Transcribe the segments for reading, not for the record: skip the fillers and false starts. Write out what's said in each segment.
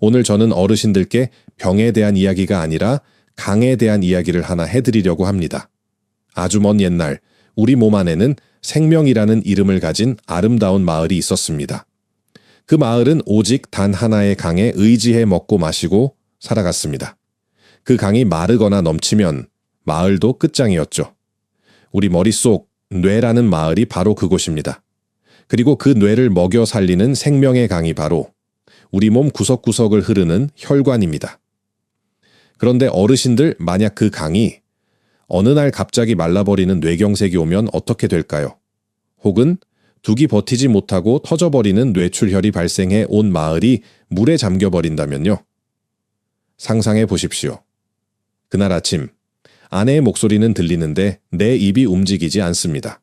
오늘 저는 어르신들께 병에 대한 이야기가 아니라 강에 대한 이야기를 하나 해드리려고 합니다. 아주 먼 옛날 우리 몸 안에는 생명이라는 이름을 가진 아름다운 마을이 있었습니다. 그 마을은 오직 단 하나의 강에 의지해 먹고 마시고 살아갔습니다. 그 강이 마르거나 넘치면 마을도 끝장이었죠. 우리 머릿속 뇌라는 마을이 바로 그곳입니다. 그리고 그 뇌를 먹여 살리는 생명의 강이 바로 우리 몸 구석구석을 흐르는 혈관입니다. 그런데 어르신들, 만약 그 강이 어느 날 갑자기 말라버리는 뇌경색이 오면 어떻게 될까요? 혹은 두기 버티지 못하고 터져버리는 뇌출혈이 발생해 온 마을이 물에 잠겨버린다면요? 상상해 보십시오. 그날 아침 아내의 목소리는 들리는데 내 입이 움직이지 않습니다.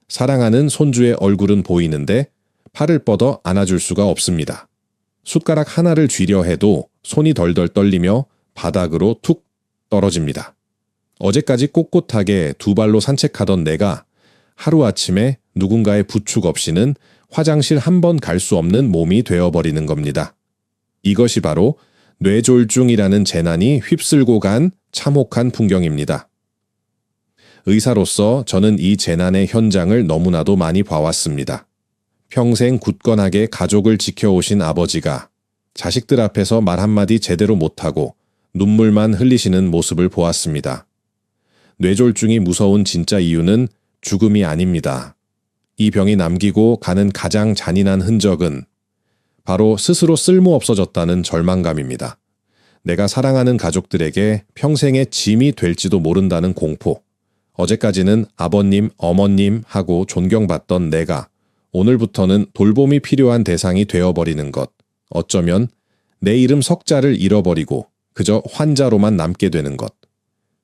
사랑하는 손주의 얼굴은 보이는데 팔을 뻗어 안아줄 수가 없습니다. 숟가락 하나를 쥐려 해도 손이 덜덜 떨리며 바닥으로 툭 떨어집니다. 어제까지 꼿꼿하게 두 발로 산책하던 내가 하루아침에 누군가의 부축 없이는 화장실 한 번 갈 수 없는 몸이 되어버리는 겁니다. 이것이 바로 뇌졸중이라는 재난이 휩쓸고 간 참혹한 풍경입니다. 의사로서 저는 이 재난의 현장을 너무나도 많이 봐왔습니다. 평생 굳건하게 가족을 지켜오신 아버지가 자식들 앞에서 말 한마디 제대로 못하고 눈물만 흘리시는 모습을 보았습니다. 뇌졸중이 무서운 진짜 이유는 죽음이 아닙니다. 이 병이 남기고 가는 가장 잔인한 흔적은 바로 스스로 쓸모없어졌다는 절망감입니다. 내가 사랑하는 가족들에게 평생의 짐이 될지도 모른다는 공포. 어제까지는 아버님, 어머님 하고 존경받던 내가 오늘부터는 돌봄이 필요한 대상이 되어버리는 것. 어쩌면 내 이름 석자를 잃어버리고 그저 환자로만 남게 되는 것.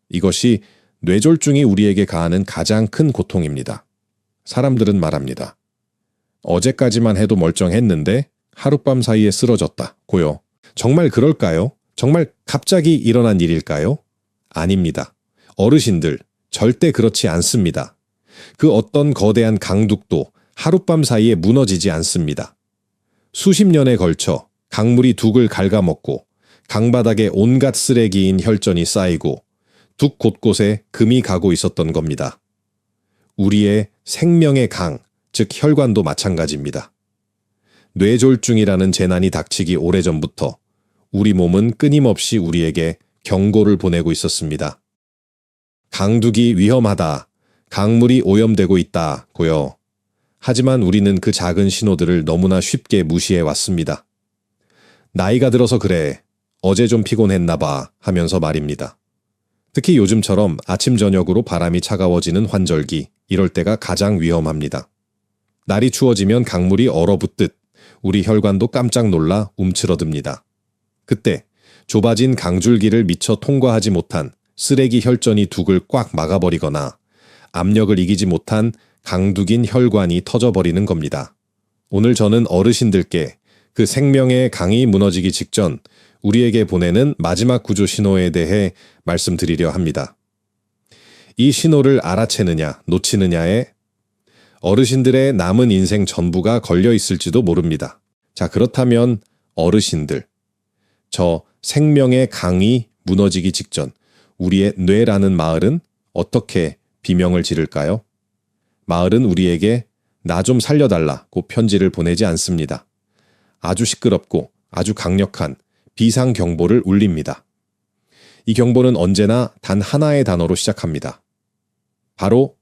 이것이 뇌졸중이 우리에게 가하는 가장 큰 고통입니다. 사람들은 말합니다. 어제까지만 해도 멀쩡했는데 하룻밤 사이에 쓰러졌다. 고요. 정말 그럴까요? 정말 갑자기 일어난 일일까요? 아닙니다. 어르신들, 절대 그렇지 않습니다. 그 어떤 거대한 강둑도 하룻밤 사이에 무너지지 않습니다. 수십 년에 걸쳐 강물이 둑을 갉아먹고 강바닥에 온갖 쓰레기인 혈전이 쌓이고 둑 곳곳에 금이 가고 있었던 겁니다. 우리의 생명의 강, 즉 혈관도 마찬가지입니다. 뇌졸중이라는 재난이 닥치기 오래전부터 우리 몸은 끊임없이 우리에게 경고를 보내고 있었습니다. 강둑이 위험하다. 강물이 오염되고 있다고요. 하지만 우리는 그 작은 신호들을 너무나 쉽게 무시해 왔습니다. 나이가 들어서 그래. 어제 좀 피곤했나 봐 하면서 말입니다. 특히 요즘처럼 아침 저녁으로 바람이 차가워지는 환절기, 이럴 때가 가장 위험합니다. 날이 추워지면 강물이 얼어붙듯 우리 혈관도 깜짝 놀라 움츠러듭니다. 그때 좁아진 강줄기를 미처 통과하지 못한 쓰레기 혈전이 둑을 꽉 막아버리거나 압력을 이기지 못한 강둑인 혈관이 터져버리는 겁니다. 오늘 저는 어르신들께 그 생명의 강이 무너지기 직전 우리에게 보내는 마지막 구조 신호에 대해 말씀드리려 합니다. 이 신호를 알아채느냐 놓치느냐에 어르신들의 남은 인생 전부가 걸려 있을지도 모릅니다. 자, 그렇다면 어르신들, 저 생명의 강이 무너지기 직전 우리의 뇌라는 마을은 어떻게 비명을 지를까요? 마을은 우리에게 나 좀 살려달라고 편지를 보내지 않습니다. 아주 시끄럽고 아주 강력한 비상경보를 울립니다. 이 경보는 언제나 단 하나의 단어로 시작합니다. 바로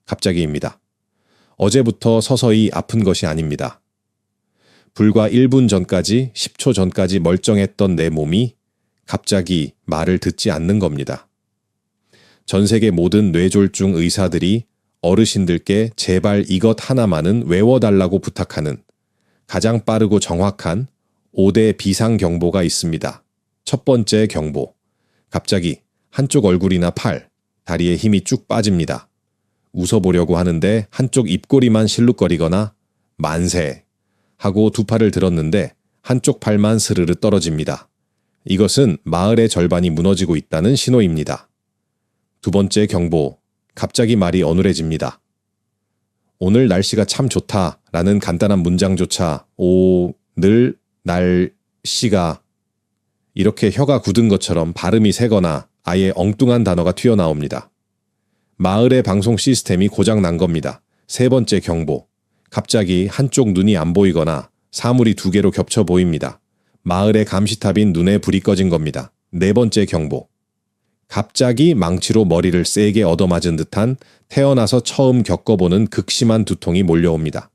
갑자기입니다. 어제부터 서서히 아픈 것이 아닙니다. 불과 1분 전까지 10초 전까지 멀쩡했던 내 몸이 갑자기 말을 듣지 않는 겁니다. 전 세계 모든 뇌졸중 의사들이 어르신들께 제발 이것 하나만은 외워달라고 부탁하는 가장 빠르고 정확한 5대 비상경보가 있습니다. 첫 번째 경보. 갑자기 한쪽 얼굴이나 팔, 다리에 힘이 쭉 빠집니다. 웃어보려고 하는데 한쪽 입꼬리만 실룩거리거나 만세 하고 두 팔을 들었는데 한쪽 팔만 스르르 떨어집니다. 이것은 마을의 절반이 무너지고 있다는 신호입니다. 두 번째 경보. 갑자기 말이 어눌해집니다. 오늘 날씨가 참 좋다라는 간단한 문장조차 오늘 날씨가 씨가 이렇게 혀가 굳은 것처럼 발음이 세거나 아예 엉뚱한 단어가 튀어나옵니다. 마을의 방송 시스템이 고장 난 겁니다. 세 번째 경보. 갑자기 한쪽 눈이 안 보이거나 사물이 두 개로 겹쳐 보입니다. 마을의 감시탑인 눈에 불이 꺼진 겁니다. 네 번째 경보. 갑자기 망치로 머리를 세게 얻어맞은 듯한 태어나서 처음 겪어보는 극심한 두통이 몰려옵니다.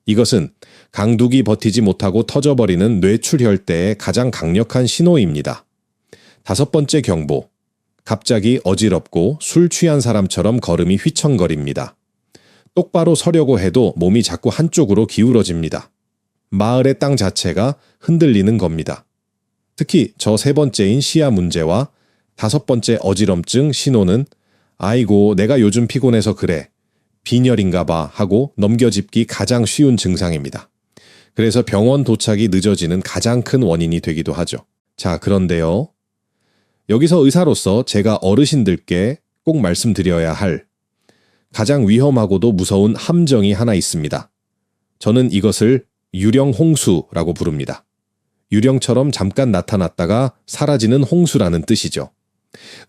이것은 강둑이 버티지 못하고 터져버리는 뇌출혈대의 가장 강력한 신호입니다. 다섯 번째 경보. 갑자기 어지럽고 술 취한 사람처럼 걸음이 휘청거립니다. 똑바로 서려고 해도 몸이 자꾸 한쪽으로 기울어집니다. 마을의 땅 자체가 흔들리는 겁니다. 특히 저 세 번째인 시야 문제와 다섯 번째 어지럼증 신호는 아이고 내가 요즘 피곤해서 그래. 빈혈인가 봐 하고 넘겨짚기 가장 쉬운 증상입니다. 그래서 병원 도착이 늦어지는 가장 큰 원인이 되기도 하죠. 자, 그런데요. 여기서 의사로서 제가 어르신들께 꼭 말씀드려야 할 가장 위험하고도 무서운 함정이 하나 있습니다. 저는 이것을 유령홍수라고 부릅니다. 유령처럼 잠깐 나타났다가 사라지는 홍수라는 뜻이죠.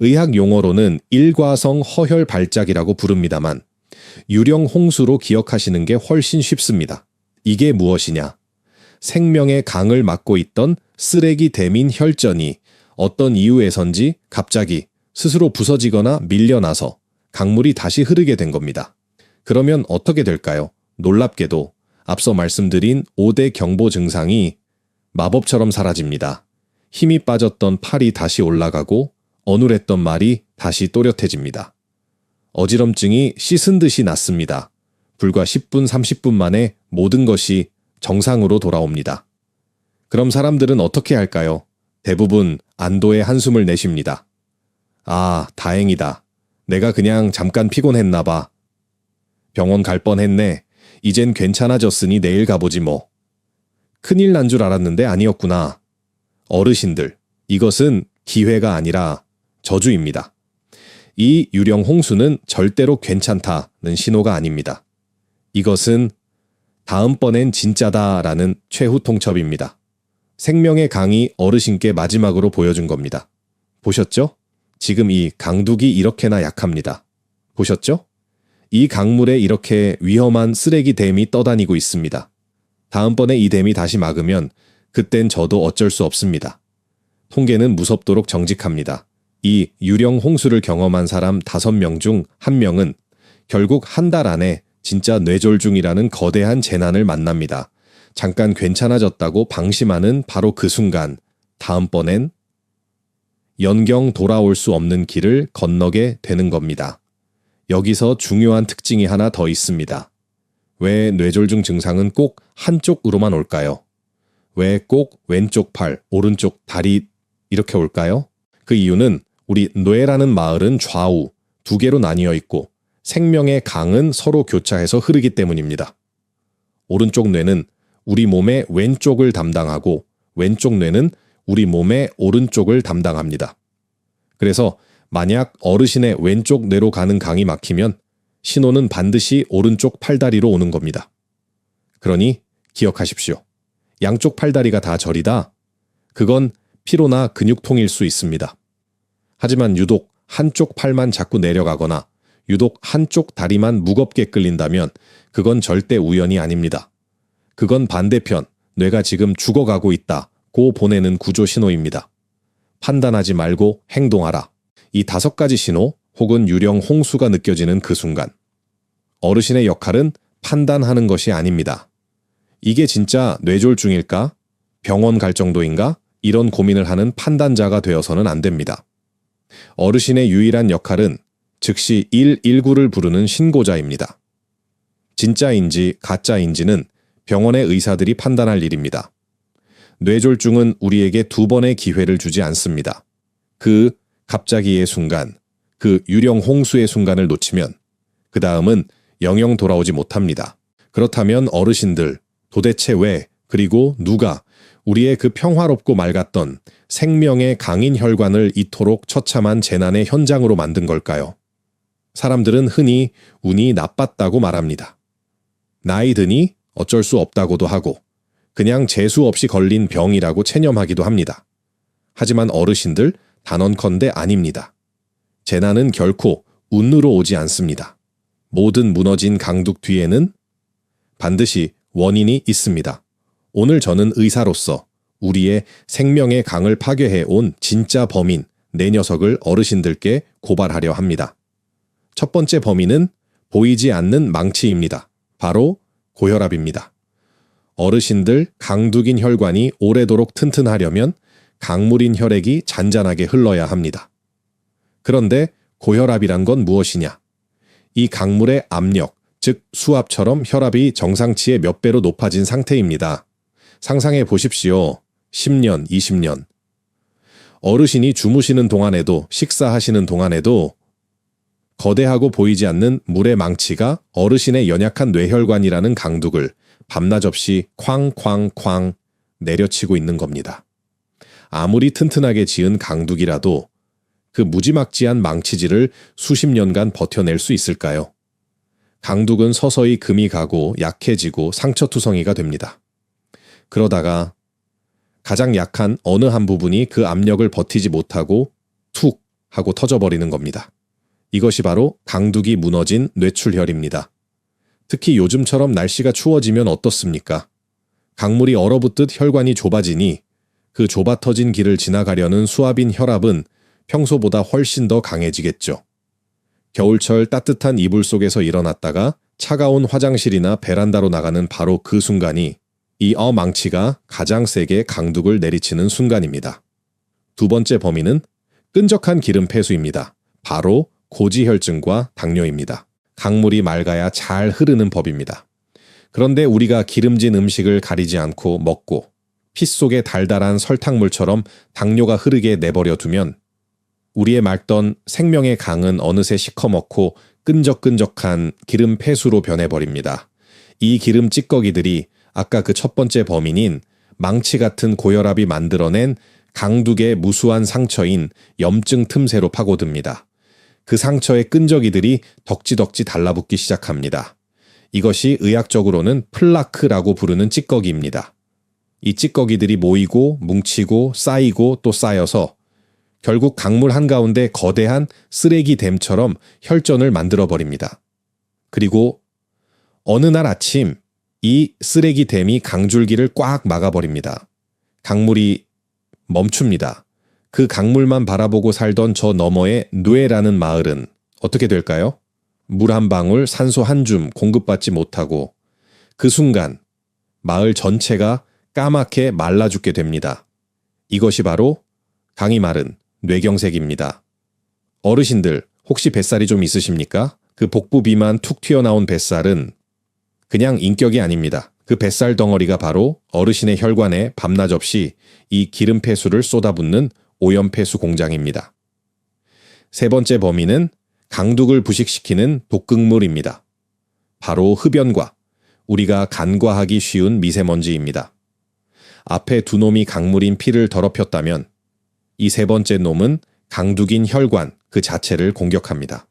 의학 용어로는 일과성 허혈 발작이라고 부릅니다만 유령홍수로 기억하시는 게 훨씬 쉽습니다. 이게 무엇이냐? 생명의 강을 막고 있던 쓰레기 대민 혈전이 어떤 이유에선지 갑자기 스스로 부서지거나 밀려나서 강물이 다시 흐르게 된 겁니다. 그러면 어떻게 될까요? 놀랍게도 앞서 말씀드린 5대 경보 증상이 마법처럼 사라집니다. 힘이 빠졌던 팔이 다시 올라가고 어눌했던 말이 다시 또렷해집니다. 어지럼증이 씻은 듯이 낫습니다. 불과 10분, 30분 만에 모든 것이 정상으로 돌아옵니다. 그럼 사람들은 어떻게 할까요? 대부분 안도의 한숨을 내쉽니다. 아, 다행이다. 내가 그냥 잠깐 피곤했나 봐. 병원 갈 뻔했네. 이젠 괜찮아졌으니 내일 가보지 뭐. 큰일 난 줄 알았는데 아니었구나. 어르신들, 이것은 기회가 아니라 저주입니다. 이 유령 홍수는 절대로 괜찮다는 신호가 아닙니다. 이것은 다음번엔 진짜다라는 최후 통첩입니다. 생명의 강이 어르신께 마지막으로 보여준 겁니다. 보셨죠? 지금 이 강둑이 이렇게나 약합니다. 보셨죠? 이 강물에 이렇게 위험한 쓰레기 댐이 떠다니고 있습니다. 다음번에 이 댐이 다시 막으면 그땐 저도 어쩔 수 없습니다. 통계는 무섭도록 정직합니다. 이 유령 홍수를 경험한 사람 5명 중 1명은 결국 한 달 안에 진짜 뇌졸중이라는 거대한 재난을 만납니다. 잠깐 괜찮아졌다고 방심하는 바로 그 순간, 다음번엔 연경 돌아올 수 없는 길을 건너게 되는 겁니다. 여기서 중요한 특징이 하나 더 있습니다. 왜 뇌졸중 증상은 꼭 한쪽으로만 올까요? 왜 꼭 왼쪽 팔, 오른쪽 다리 이렇게 올까요? 그 이유는 우리 뇌라는 마을은 좌우 두 개로 나뉘어 있고 생명의 강은 서로 교차해서 흐르기 때문입니다. 오른쪽 뇌는 우리 몸의 왼쪽을 담당하고 왼쪽 뇌는 우리 몸의 오른쪽을 담당합니다. 그래서 만약 어르신의 왼쪽 뇌로 가는 강이 막히면 신호는 반드시 오른쪽 팔다리로 오는 겁니다. 그러니 기억하십시오. 양쪽 팔다리가 다 저리다? 그건 피로나 근육통일 수 있습니다. 하지만 유독 한쪽 팔만 자꾸 내려가거나 유독 한쪽 다리만 무겁게 끌린다면 그건 절대 우연이 아닙니다. 그건 반대편, 뇌가 지금 죽어가고 있다고 보내는 구조 신호입니다. 판단하지 말고 행동하라. 이 5가지 신호 혹은 유령 홍수가 느껴지는 그 순간. 어르신의 역할은 판단하는 것이 아닙니다. 이게 진짜 뇌졸중일까? 병원 갈 정도인가? 이런 고민을 하는 판단자가 되어서는 안 됩니다. 어르신의 유일한 역할은 즉시 119를 부르는 신고자입니다. 진짜인지 가짜인지는 병원의 의사들이 판단할 일입니다. 뇌졸중은 우리에게 2번의 기회를 주지 않습니다. 그 갑자기의 순간, 그 유령 홍수의 순간을 놓치면 그 다음은 영영 돌아오지 못합니다. 그렇다면 어르신들, 도대체 왜, 그리고 누가 우리의 그 평화롭고 맑았던 생명의 강인 혈관을 이토록 처참한 재난의 현장으로 만든 걸까요? 사람들은 흔히 운이 나빴다고 말합니다. 나이 드니 어쩔 수 없다고도 하고 그냥 재수 없이 걸린 병이라고 체념하기도 합니다. 하지만 어르신들 단언컨대 아닙니다. 재난은 결코 운으로 오지 않습니다. 모든 무너진 강둑 뒤에는 반드시 원인이 있습니다. 오늘 저는 의사로서 우리의 생명의 강을 파괴해 온 진짜 범인, 네 녀석을 어르신들께 고발하려 합니다. 첫 번째 범인은 보이지 않는 망치입니다. 바로 고혈압입니다. 어르신들 강둑인 혈관이 오래도록 튼튼하려면 강물인 혈액이 잔잔하게 흘러야 합니다. 그런데 고혈압이란 건 무엇이냐? 이 강물의 압력, 즉 수압처럼 혈압이 정상치의 몇 배로 높아진 상태입니다. 상상해 보십시오. 10년, 20년. 어르신이 주무시는 동안에도, 식사하시는 동안에도 거대하고 보이지 않는 물의 망치가 어르신의 연약한 뇌혈관이라는 강둑을 밤낮 없이 쾅쾅쾅 내려치고 있는 겁니다. 아무리 튼튼하게 지은 강둑이라도 그 무지막지한 망치질을 수십 년간 버텨낼 수 있을까요? 강둑은 서서히 금이 가고 약해지고 상처투성이가 됩니다. 그러다가 가장 약한 어느 한 부분이 그 압력을 버티지 못하고 툭 하고 터져버리는 겁니다. 이것이 바로 강둑이 무너진 뇌출혈입니다. 특히 요즘처럼 날씨가 추워지면 어떻습니까? 강물이 얼어붙듯 혈관이 좁아지니 그 좁아 터진 길을 지나가려는 수압인 혈압은 평소보다 훨씬 더 강해지겠죠. 겨울철 따뜻한 이불 속에서 일어났다가 차가운 화장실이나 베란다로 나가는 바로 그 순간이 이 망치가 가장 세게 강둑을 내리치는 순간입니다. 두 번째 범인은 끈적한 기름 폐수입니다. 바로 고지혈증과 당뇨입니다. 강물이 맑아야 잘 흐르는 법입니다. 그런데 우리가 기름진 음식을 가리지 않고 먹고 피 속에 달달한 설탕물처럼 당뇨가 흐르게 내버려 두면 우리의 맑던 생명의 강은 어느새 시커멓고 끈적끈적한 기름 폐수로 변해버립니다. 이 기름 찌꺼기들이 아까 그 첫 번째 범인인 망치 같은 고혈압이 만들어낸 강둑의 무수한 상처인 염증 틈새로 파고듭니다. 그 상처의 끈적이들이 덕지덕지 달라붙기 시작합니다. 이것이 의학적으로는 플라크라고 부르는 찌꺼기입니다. 이 찌꺼기들이 모이고 뭉치고 쌓이고 또 쌓여서 결국 강물 한가운데 거대한 쓰레기 댐처럼 혈전을 만들어버립니다. 그리고 어느 날 아침 이 쓰레기 댐이 강줄기를 꽉 막아버립니다. 강물이 멈춥니다. 그 강물만 바라보고 살던 저 너머의 뇌라는 마을은 어떻게 될까요? 물 한 방울, 산소 한 줌 공급받지 못하고 그 순간 마을 전체가 까맣게 말라 죽게 됩니다. 이것이 바로 강이 마른 뇌경색입니다. 어르신들 혹시 뱃살이 좀 있으십니까? 그 복부 비만 툭 튀어나온 뱃살은 그냥 인격이 아닙니다. 그 뱃살 덩어리가 바로 어르신의 혈관에 밤낮 없이 이 기름 폐수를 쏟아붓는 오염폐수 공장입니다. 세 번째 범인은 강둑을 부식시키는 독극물입니다. 바로 흡연과 우리가 간과하기 쉬운 미세먼지입니다. 앞에 두 놈이 강물인 피를 더럽혔다면 이 세 번째 놈은 강둑인 혈관 그 자체를 공격합니다.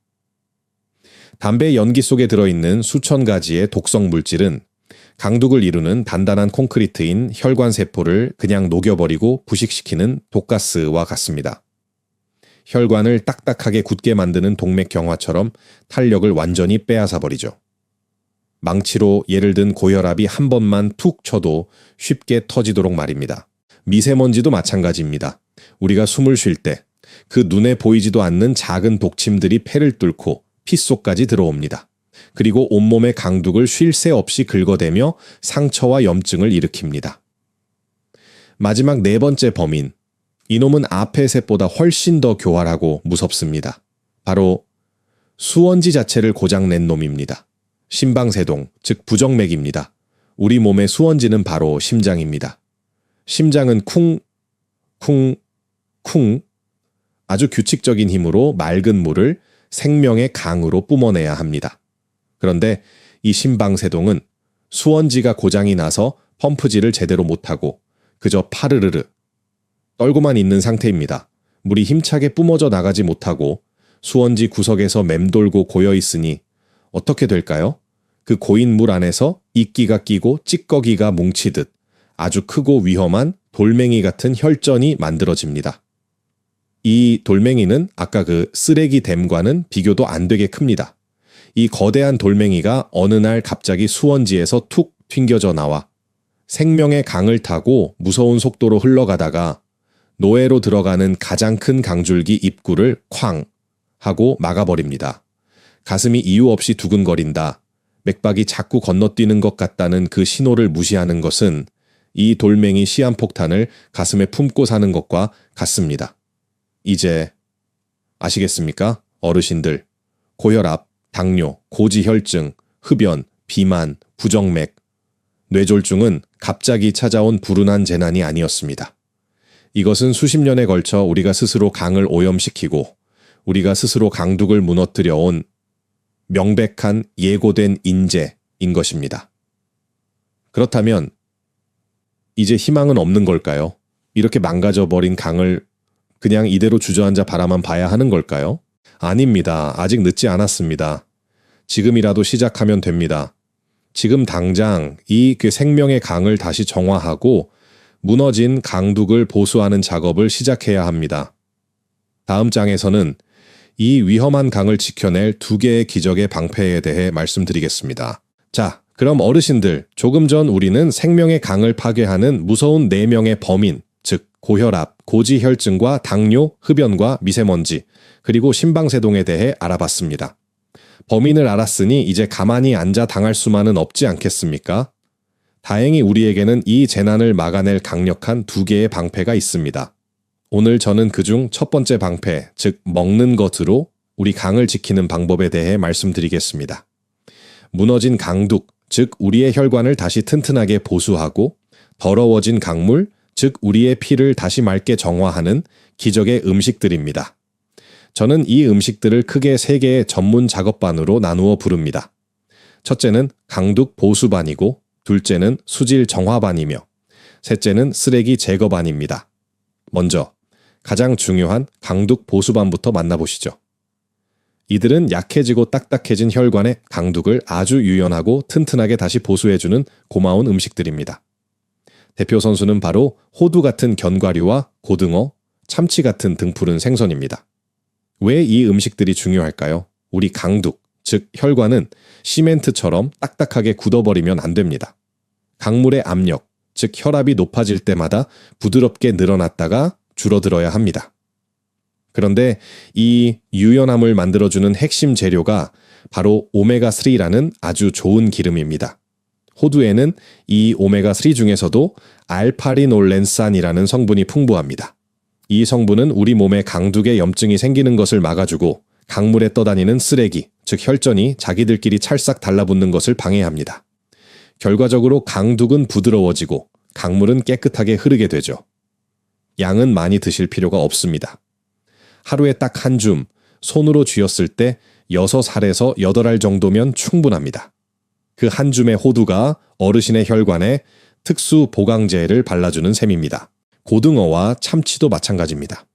담배 연기 속에 들어있는 수천 가지의 독성 물질은 강둑을 이루는 단단한 콘크리트인 혈관 세포를 그냥 녹여버리고 부식시키는 독가스와 같습니다. 혈관을 딱딱하게 굳게 만드는 동맥경화처럼 탄력을 완전히 빼앗아버리죠. 망치로 예를 든 고혈압이 한 번만 툭 쳐도 쉽게 터지도록 말입니다. 미세먼지도 마찬가지입니다. 우리가 숨을 쉴 때 그 눈에 보이지도 않는 작은 독침들이 폐를 뚫고 피 속까지 들어옵니다. 그리고 온몸의 강둑을 쉴 새 없이 긁어대며 상처와 염증을 일으킵니다. 마지막 네 번째 범인, 이놈은 앞의 셋보다 훨씬 더 교활하고 무섭습니다. 바로 수원지 자체를 고장낸 놈입니다. 심방세동, 즉 부정맥입니다. 우리 몸의 수원지는 바로 심장입니다. 심장은 쿵, 쿵, 쿵 아주 규칙적인 힘으로 맑은 물을 생명의 강으로 뿜어내야 합니다. 그런데 이 심방세동은 수원지가 고장이 나서 펌프질을 제대로 못하고 그저 파르르르 떨고만 있는 상태입니다. 물이 힘차게 뿜어져 나가지 못하고 수원지 구석에서 맴돌고 고여 있으니 어떻게 될까요? 그 고인 물 안에서 이끼가 끼고 찌꺼기가 뭉치듯 아주 크고 위험한 돌멩이 같은 혈전이 만들어집니다. 이 돌멩이는 아까 그 쓰레기 댐과는 비교도 안 되게 큽니다. 이 거대한 돌멩이가 어느 날 갑자기 수원지에서 툭 튕겨져 나와 생명의 강을 타고 무서운 속도로 흘러가다가 노예로 들어가는 가장 큰 강줄기 입구를 쾅 하고 막아버립니다. 가슴이 이유 없이 두근거린다. 맥박이 자꾸 건너뛰는 것 같다는 그 신호를 무시하는 것은 이 돌멩이 시한폭탄을 가슴에 품고 사는 것과 같습니다. 이제 아시겠습니까? 어르신들, 고혈압, 당뇨, 고지혈증, 흡연, 비만, 부정맥, 뇌졸중은 갑자기 찾아온 불운한 재난이 아니었습니다. 이것은 수십 년에 걸쳐 우리가 스스로 강을 오염시키고 우리가 스스로 강둑을 무너뜨려 온 명백한 예고된 인재인 것입니다. 그렇다면 이제 희망은 없는 걸까요? 이렇게 망가져버린 강을 그냥 이대로 주저앉아 바라만 봐야 하는 걸까요? 아닙니다. 아직 늦지 않았습니다. 지금이라도 시작하면 됩니다. 지금 당장 이 생명의 강을 다시 정화하고 무너진 강둑을 보수하는 작업을 시작해야 합니다. 다음 장에서는 이 위험한 강을 지켜낼 2개의 기적의 방패에 대해 말씀드리겠습니다. 자, 그럼 어르신들, 조금 전 우리는 생명의 강을 파괴하는 무서운 4명의 범인, 즉 고혈압, 고지혈증과 당뇨, 흡연과 미세먼지, 그리고 심방세동에 대해 알아봤습니다. 범인을 알았으니 이제 가만히 앉아 당할 수만은 없지 않겠습니까? 다행히 우리에게는 이 재난을 막아낼 강력한 2개의 방패가 있습니다. 오늘 저는 그중 첫 번째 방패, 즉 먹는 것으로 우리 강을 지키는 방법에 대해 말씀드리겠습니다. 무너진 강둑, 즉 우리의 혈관을 다시 튼튼하게 보수하고 더러워진 강물, 즉 우리의 피를 다시 맑게 정화하는 기적의 음식들입니다. 저는 이 음식들을 크게 3개의 전문 작업반으로 나누어 부릅니다. 첫째는 강둑 보수반이고, 둘째는 수질 정화반이며, 셋째는 쓰레기 제거반입니다. 먼저 가장 중요한 강둑 보수반부터 만나보시죠. 이들은 약해지고 딱딱해진 혈관의 강둑을 아주 유연하고 튼튼하게 다시 보수해주는 고마운 음식들입니다. 대표 선수는 바로 호두 같은 견과류와 고등어, 참치 같은 등푸른 생선입니다. 왜 이 음식들이 중요할까요? 우리 강둑, 즉 혈관은 시멘트처럼 딱딱하게 굳어버리면 안 됩니다. 강물의 압력, 즉 혈압이 높아질 때마다 부드럽게 늘어났다가 줄어들어야 합니다. 그런데 이 유연함을 만들어주는 핵심 재료가 바로 오메가3라는 아주 좋은 기름입니다. 호두에는 이 오메가3 중에서도 알파리놀렌산이라는 성분이 풍부합니다. 이 성분은 우리 몸에 강둑에 염증이 생기는 것을 막아주고 강물에 떠다니는 쓰레기, 즉 혈전이 자기들끼리 찰싹 달라붙는 것을 방해합니다. 결과적으로 강둑은 부드러워지고 강물은 깨끗하게 흐르게 되죠. 양은 많이 드실 필요가 없습니다. 하루에 딱 한 줌, 손으로 쥐었을 때 6알에서 8알 정도면 충분합니다. 그 한 줌의 호두가 어르신의 혈관에 특수 보강제를 발라주는 셈입니다. 고등어와 참치도 마찬가지입니다.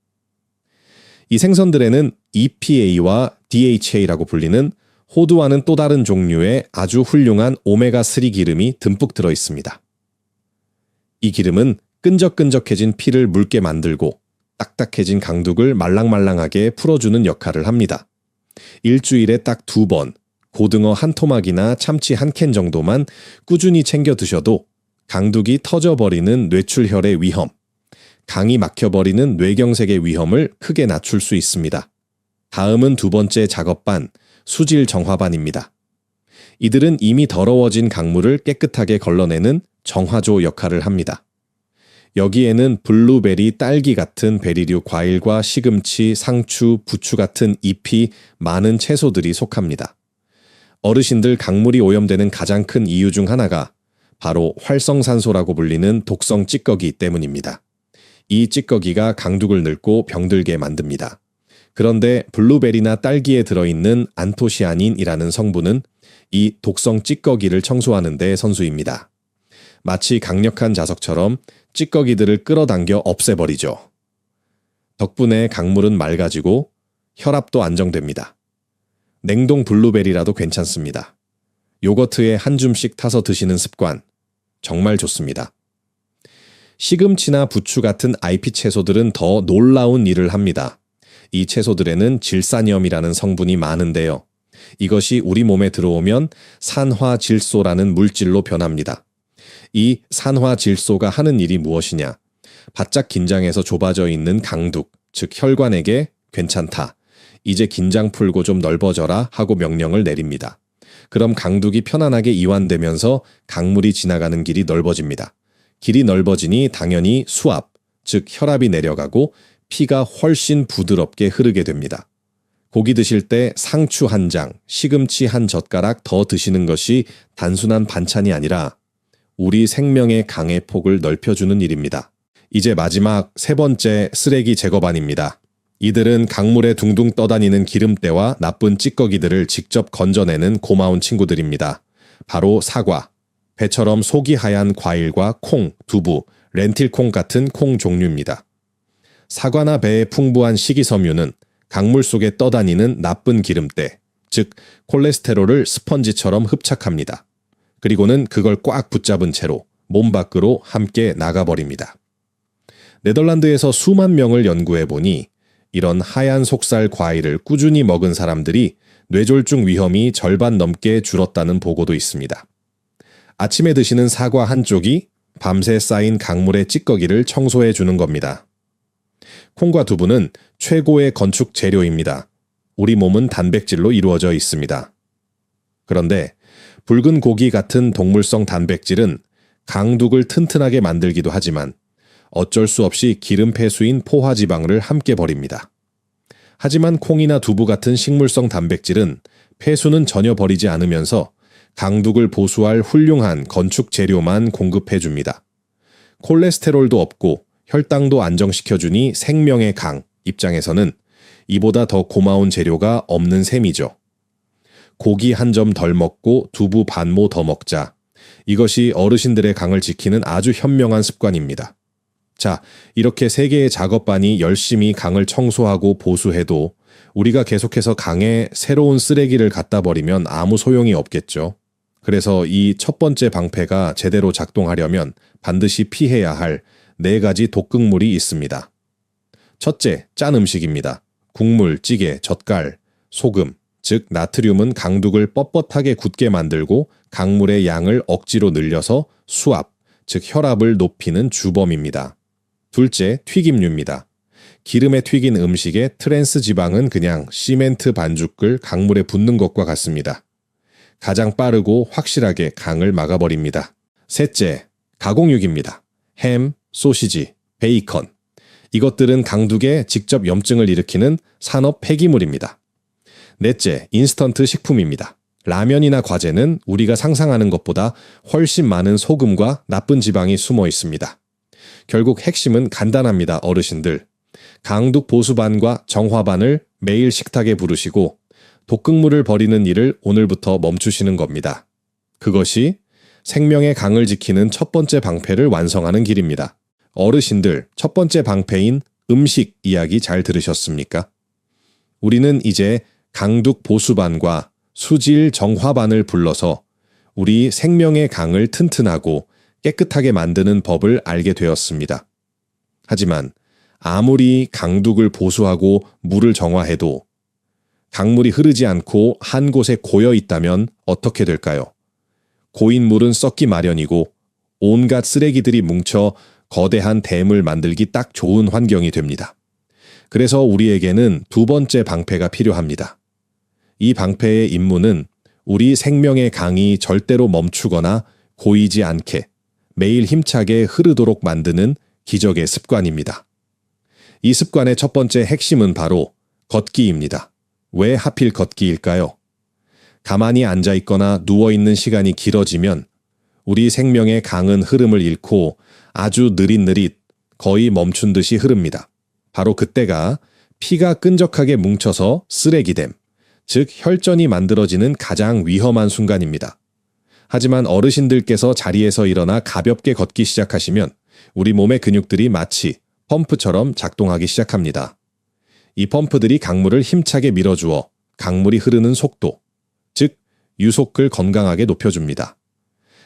이 생선들에는 EPA와 DHA라고 불리는 호두와는 또 다른 종류의 아주 훌륭한 오메가3 기름이 듬뿍 들어 있습니다. 이 기름은 끈적끈적해진 피를 묽게 만들고 딱딱해진 강둑을 말랑말랑하게 풀어주는 역할을 합니다. 일주일에 딱 2번, 고등어 한 토막이나 참치 한 캔 정도만 꾸준히 챙겨 드셔도 강둑이 터져버리는 뇌출혈의 위험, 강이 막혀버리는 뇌경색의 위험을 크게 낮출 수 있습니다. 다음은 2번째 작업반, 수질 정화반입니다. 이들은 이미 더러워진 강물을 깨끗하게 걸러내는 정화조 역할을 합니다. 여기에는 블루베리, 딸기 같은 베리류 과일과 시금치, 상추, 부추 같은 잎이 많은 채소들이 속합니다. 어르신들 강물이 오염되는 가장 큰 이유 중 하나가 바로 활성산소라고 불리는 독성 찌꺼기 때문입니다. 이 찌꺼기가 강둑을 늙고 병들게 만듭니다. 그런데 블루베리나 딸기에 들어있는 안토시아닌이라는 성분은 이 독성 찌꺼기를 청소하는 데 선수입니다. 마치 강력한 자석처럼 찌꺼기들을 끌어당겨 없애버리죠. 덕분에 강물은 맑아지고 혈압도 안정됩니다. 냉동 블루베리라도 괜찮습니다. 요거트에 한 줌씩 타서 드시는 습관 정말 좋습니다. 시금치나 부추 같은 잎 채소들은 더 놀라운 일을 합니다. 이 채소들에는 질산염이라는 성분이 많은데요. 이것이 우리 몸에 들어오면 산화질소라는 물질로 변합니다. 이 산화질소가 하는 일이 무엇이냐? 바짝 긴장해서 좁아져 있는 강둑, 즉 혈관에게 괜찮다. 이제 긴장 풀고 좀 넓어져라 하고 명령을 내립니다. 그럼 강둑이 편안하게 이완되면서 강물이 지나가는 길이 넓어집니다. 길이 넓어지니 당연히 수압, 즉 혈압이 내려가고 피가 훨씬 부드럽게 흐르게 됩니다. 고기 드실 때 상추 한 장, 시금치 한 젓가락 더 드시는 것이 단순한 반찬이 아니라 우리 생명의 강의 폭을 넓혀주는 일입니다. 이제 마지막 세 번째 쓰레기 제거반입니다. 이들은 강물에 둥둥 떠다니는 기름때와 나쁜 찌꺼기들을 직접 건져내는 고마운 친구들입니다. 바로 사과, 배처럼 속이 하얀 과일과 콩, 두부, 렌틸콩 같은 콩 종류입니다. 사과나 배의 풍부한 식이섬유는 강물 속에 떠다니는 나쁜 기름때, 즉 콜레스테롤을 스펀지처럼 흡착합니다. 그리고는 그걸 꽉 붙잡은 채로 몸 밖으로 함께 나가버립니다. 네덜란드에서 수만 명을 연구해보니 이런 하얀 속살 과일을 꾸준히 먹은 사람들이 뇌졸중 위험이 절반 넘게 줄었다는 보고도 있습니다. 아침에 드시는 사과 한 쪽이 밤새 쌓인 강물의 찌꺼기를 청소해 주는 겁니다. 콩과 두부는 최고의 건축 재료입니다. 우리 몸은 단백질로 이루어져 있습니다. 그런데 붉은 고기 같은 동물성 단백질은 강둑을 튼튼하게 만들기도 하지만 어쩔 수 없이 기름 폐수인 포화지방을 함께 버립니다. 하지만 콩이나 두부 같은 식물성 단백질은 폐수는 전혀 버리지 않으면서 강둑을 보수할 훌륭한 건축 재료만 공급해 줍니다. 콜레스테롤도 없고 혈당도 안정시켜주니 생명의 강 입장에서는 이보다 더 고마운 재료가 없는 셈이죠. 고기 한 점 덜 먹고 두부 반모 더 먹자. 이것이 어르신들의 강을 지키는 아주 현명한 습관입니다. 자, 이렇게 세 개의 작업반이 열심히 강을 청소하고 보수해도 우리가 계속해서 강에 새로운 쓰레기를 갖다 버리면 아무 소용이 없겠죠. 그래서 이 첫 번째 방패가 제대로 작동하려면 반드시 피해야 할 4가지 독극물이 있습니다. 첫째, 짠 음식입니다. 국물, 찌개, 젓갈, 소금, 즉 나트륨은 강둑을 뻣뻣하게 굳게 만들고 강물의 양을 억지로 늘려서 수압, 즉 혈압을 높이는 주범입니다. 둘째, 튀김류입니다. 기름에 튀긴 음식의 트랜스 지방은 그냥 시멘트 반죽을 강물에 붓는 것과 같습니다. 가장 빠르고 확실하게 강을 막아버립니다. 셋째, 가공육입니다. 햄, 소시지, 베이컨. 이것들은 강둑에 직접 염증을 일으키는 산업 폐기물입니다. 넷째, 인스턴트 식품입니다. 라면이나 과제는 우리가 상상하는 것보다 훨씬 많은 소금과 나쁜 지방이 숨어 있습니다. 결국 핵심은 간단합니다, 어르신들. 강둑 보수반과 정화반을 매일 식탁에 부르시고 독극물을 버리는 일을 오늘부터 멈추시는 겁니다. 그것이 생명의 강을 지키는 첫 번째 방패를 완성하는 길입니다. 어르신들, 첫 번째 방패인 음식 이야기 잘 들으셨습니까? 우리는 이제 강둑 보수반과 수질 정화반을 불러서 우리 생명의 강을 튼튼하고 깨끗하게 만드는 법을 알게 되었습니다. 하지만 아무리 강둑을 보수하고 물을 정화해도 강물이 흐르지 않고 한 곳에 고여 있다면 어떻게 될까요? 고인 물은 썩기 마련이고 온갖 쓰레기들이 뭉쳐 거대한 댐을 만들기 딱 좋은 환경이 됩니다. 그래서 우리에게는 두 번째 방패가 필요합니다. 이 방패의 임무는 우리 생명의 강이 절대로 멈추거나 고이지 않게 매일 힘차게 흐르도록 만드는 기적의 습관입니다. 이 습관의 첫 번째 핵심은 바로 걷기입니다. 왜 하필 걷기일까요? 가만히 앉아있거나 누워있는 시간이 길어지면 우리 생명의 강은 흐름을 잃고 아주 느릿느릿 거의 멈춘 듯이 흐릅니다. 바로 그때가 피가 끈적하게 뭉쳐서 쓰레기됨, 즉 혈전이 만들어지는 가장 위험한 순간입니다. 하지만 어르신들께서 자리에서 일어나 가볍게 걷기 시작하시면 우리 몸의 근육들이 마치 펌프처럼 작동하기 시작합니다. 이 펌프들이 강물을 힘차게 밀어주어 강물이 흐르는 속도, 즉 유속을 건강하게 높여줍니다.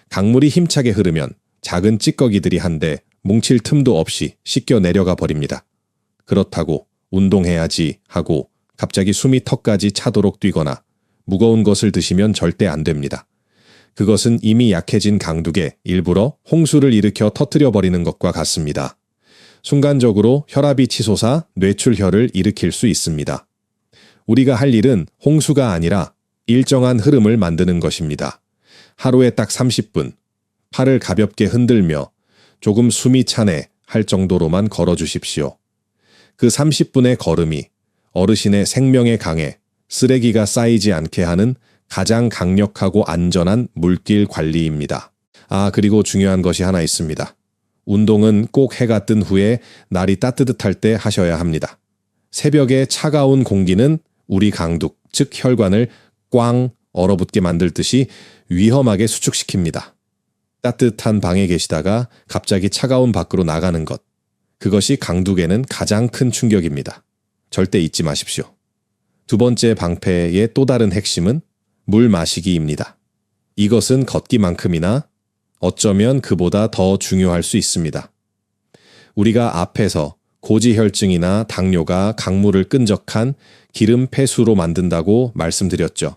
강물이 힘차게 흐르면 작은 찌꺼기들이 한데 뭉칠 틈도 없이 씻겨 내려가 버립니다. 그렇다고 운동해야지 하고 갑자기 숨이 턱까지 차도록 뛰거나 무거운 것을 드시면 절대 안 됩니다. 그것은 이미 약해진 강둑에 일부러 홍수를 일으켜 터뜨려 버리는 것과 같습니다. 순간적으로 혈압이 치솟아 뇌출혈을 일으킬 수 있습니다. 우리가 할 일은 홍수가 아니라 일정한 흐름을 만드는 것입니다. 하루에 딱 30분, 팔을 가볍게 흔들며 조금 숨이 차네 할 정도로만 걸어주십시오. 그 30분의 걸음이 어르신의 생명의 강에 쓰레기가 쌓이지 않게 하는 가장 강력하고 안전한 물길 관리입니다. 그리고 중요한 것이 하나 있습니다. 운동은 꼭 해가 뜬 후에 날이 따뜻할 때 하셔야 합니다. 새벽에 차가운 공기는 우리 강둑, 즉 혈관을 꽝 얼어붙게 만들듯이 위험하게 수축시킵니다. 따뜻한 방에 계시다가 갑자기 차가운 밖으로 나가는 것. 그것이 강둑에는 가장 큰 충격입니다. 절대 잊지 마십시오. 두 번째 방패의 또 다른 핵심은 물 마시기입니다. 이것은 걷기만큼이나 어쩌면 그보다 더 중요할 수 있습니다. 우리가 앞에서 고지혈증이나 당뇨가 강물을 끈적한 기름 폐수로 만든다고 말씀드렸죠.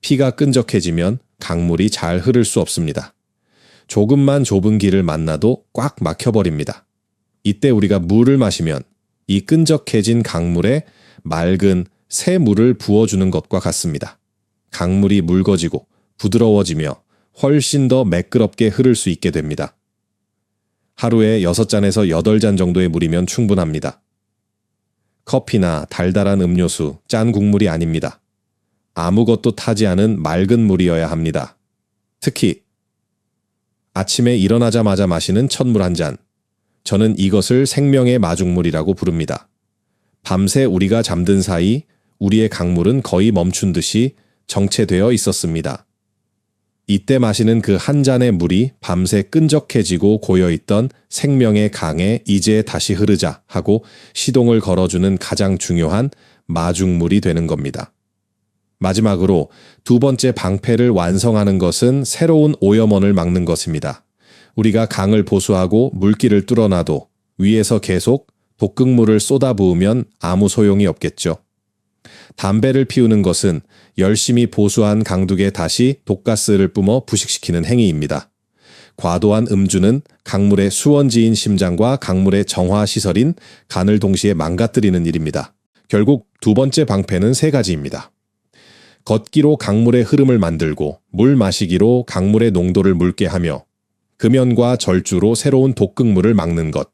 피가 끈적해지면 강물이 잘 흐를 수 없습니다. 조금만 좁은 길을 만나도 꽉 막혀버립니다. 이때 우리가 물을 마시면 이 끈적해진 강물에 맑은 새 물을 부어주는 것과 같습니다. 강물이 묽어지고 부드러워지며 훨씬 더 매끄럽게 흐를 수 있게 됩니다. 하루에 6잔에서 8잔 정도의 물이면 충분합니다. 커피나 달달한 음료수, 짠 국물이 아닙니다. 아무것도 타지 않은 맑은 물이어야 합니다. 특히 아침에 일어나자마자 마시는 첫물 한 잔. 저는 이것을 생명의 마중물이라고 부릅니다. 밤새 우리가 잠든 사이 우리의 강물은 거의 멈춘 듯이 정체되어 있었습니다. 이때 마시는 그 한 잔의 물이 밤새 끈적해지고 고여있던 생명의 강에 이제 다시 흐르자 하고 시동을 걸어주는 가장 중요한 마중물이 되는 겁니다. 마지막으로 두 번째 방패를 완성하는 것은 새로운 오염원을 막는 것입니다. 우리가 강을 보수하고 물길을 뚫어놔도 위에서 계속 독극물을 쏟아부으면 아무 소용이 없겠죠. 담배를 피우는 것은 열심히 보수한 강둑에 다시 독가스를 뿜어 부식시키는 행위입니다. 과도한 음주는 강물의 수원지인 심장과 강물의 정화시설인 간을 동시에 망가뜨리는 일입니다. 결국 두 번째 방패는 3가지입니다. 걷기로 강물의 흐름을 만들고 물 마시기로 강물의 농도를 묽게 하며 금연과 절주로 새로운 독극물을 막는 것.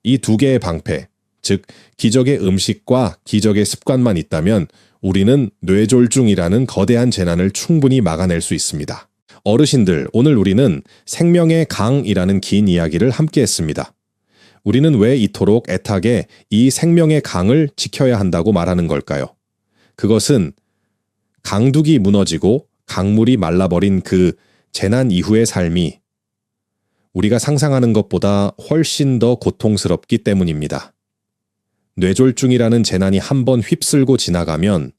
이 2개의 방패, 즉 기적의 음식과 기적의 습관만 있다면 우리는 뇌졸중이라는 거대한 재난을 충분히 막아낼 수 있습니다. 어르신들, 오늘 우리는 생명의 강이라는 긴 이야기를 함께 했습니다. 우리는 왜 이토록 애타게 이 생명의 강을 지켜야 한다고 말하는 걸까요? 그것은 강둑이 무너지고 강물이 말라버린 그 재난 이후의 삶이 우리가 상상하는 것보다 훨씬 더 고통스럽기 때문입니다. 뇌졸중이라는 재난이 한번 휩쓸고 지나가면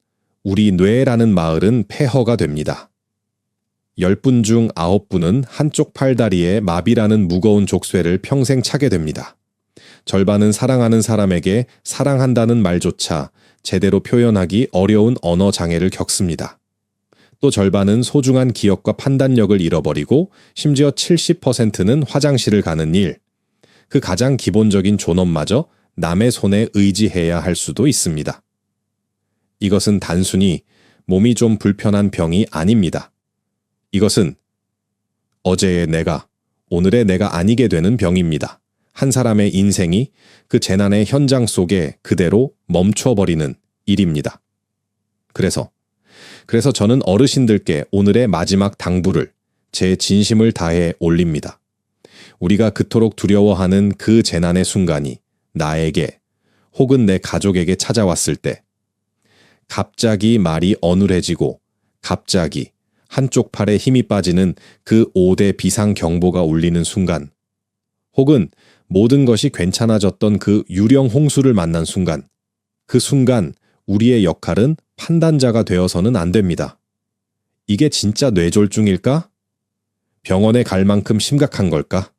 우리 뇌라는 마을은 폐허가 됩니다. 10분 중 9분은 한쪽 팔다리에 마비라는 무거운 족쇄를 평생 차게 됩니다. 절반은 사랑하는 사람에게 사랑한다는 말조차 제대로 표현하기 어려운 언어 장애를 겪습니다. 또 절반은 소중한 기억과 판단력을 잃어버리고 심지어 70%는 화장실을 가는 일, 그 가장 기본적인 존엄마저 남의 손에 의지해야 할 수도 있습니다. 이것은 단순히 몸이 좀 불편한 병이 아닙니다. 이것은 어제의 내가, 오늘의 내가 아니게 되는 병입니다. 한 사람의 인생이 그 재난의 현장 속에 그대로 멈춰버리는 일입니다. 그래서 저는 어르신들께 오늘의 마지막 당부를 제 진심을 다해 올립니다. 우리가 그토록 두려워하는 그 재난의 순간이 나에게 혹은 내 가족에게 찾아왔을 때 갑자기 말이 어눌해지고 갑자기 한쪽 팔에 힘이 빠지는 그 5대 비상경보가 울리는 순간 혹은 모든 것이 괜찮아졌던 그 유령 홍수를 만난 순간 그 순간 우리의 역할은 판단자가 되어서는 안 됩니다. 이게 진짜 뇌졸중일까? 병원에 갈 만큼 심각한 걸까?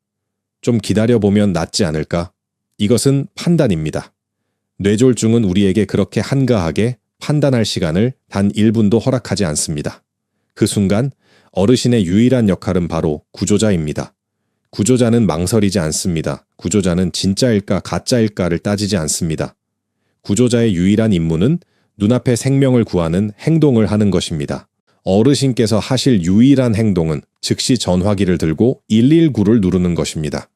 좀 기다려보면 낫지 않을까? 이것은 판단입니다. 뇌졸중은 우리에게 그렇게 한가하게 판단할 시간을 단 1분도 허락하지 않습니다. 그 순간 어르신의 유일한 역할은 바로 구조자입니다. 구조자는 망설이지 않습니다. 구조자는 진짜일까 가짜일까를 따지지 않습니다. 구조자의 유일한 임무는 눈앞의 생명을 구하는 행동을 하는 것입니다. 어르신께서 하실 유일한 행동은 즉시 전화기를 들고 119를 누르는 것입니다.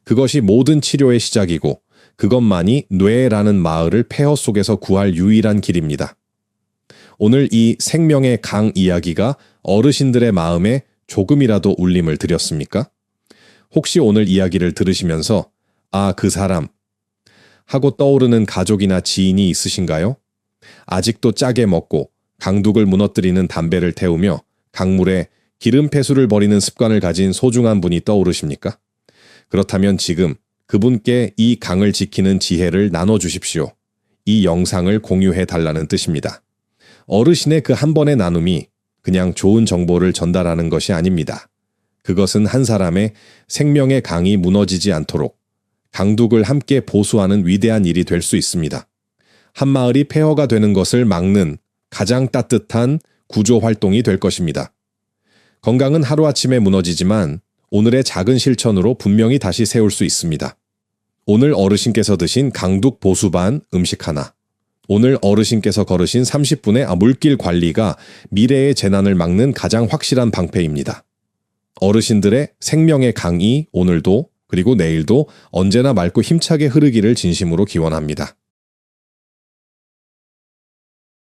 그것이 모든 치료의 시작이고 그것만이 뇌라는 마을을 폐허 속에서 구할 유일한 길입니다. 오늘 이 생명의 강 이야기가 어르신들의 마음에 조금이라도 울림을 드렸습니까? 혹시 오늘 이야기를 들으시면서 아, 그 사람 하고 떠오르는 가족이나 지인이 있으신가요? 아직도 짜게 먹고 강둑을 무너뜨리는 담배를 태우며 강물에 기름 폐수를 버리는 습관을 가진 소중한 분이 떠오르십니까? 그렇다면 지금 그분께 이 강을 지키는 지혜를 나눠주십시오. 이 영상을 공유해 달라는 뜻입니다. 어르신의 그 한 번의 나눔이 그냥 좋은 정보를 전달하는 것이 아닙니다. 그것은 한 사람의 생명의 강이 무너지지 않도록 강둑을 함께 보수하는 위대한 일이 될 수 있습니다. 한 마을이 폐허가 되는 것을 막는 가장 따뜻한 구조 활동이 될 것입니다. 건강은 하루아침에 무너지지만 오늘의 작은 실천으로 분명히 다시 세울 수 있습니다. 오늘 어르신께서 드신 강둑 보수반 음식 하나. 오늘 어르신께서 걸으신 30분의 물길 관리가 미래의 재난을 막는 가장 확실한 방패입니다. 어르신들의 생명의 강이 오늘도 그리고 내일도 언제나 맑고 힘차게 흐르기를 진심으로 기원합니다.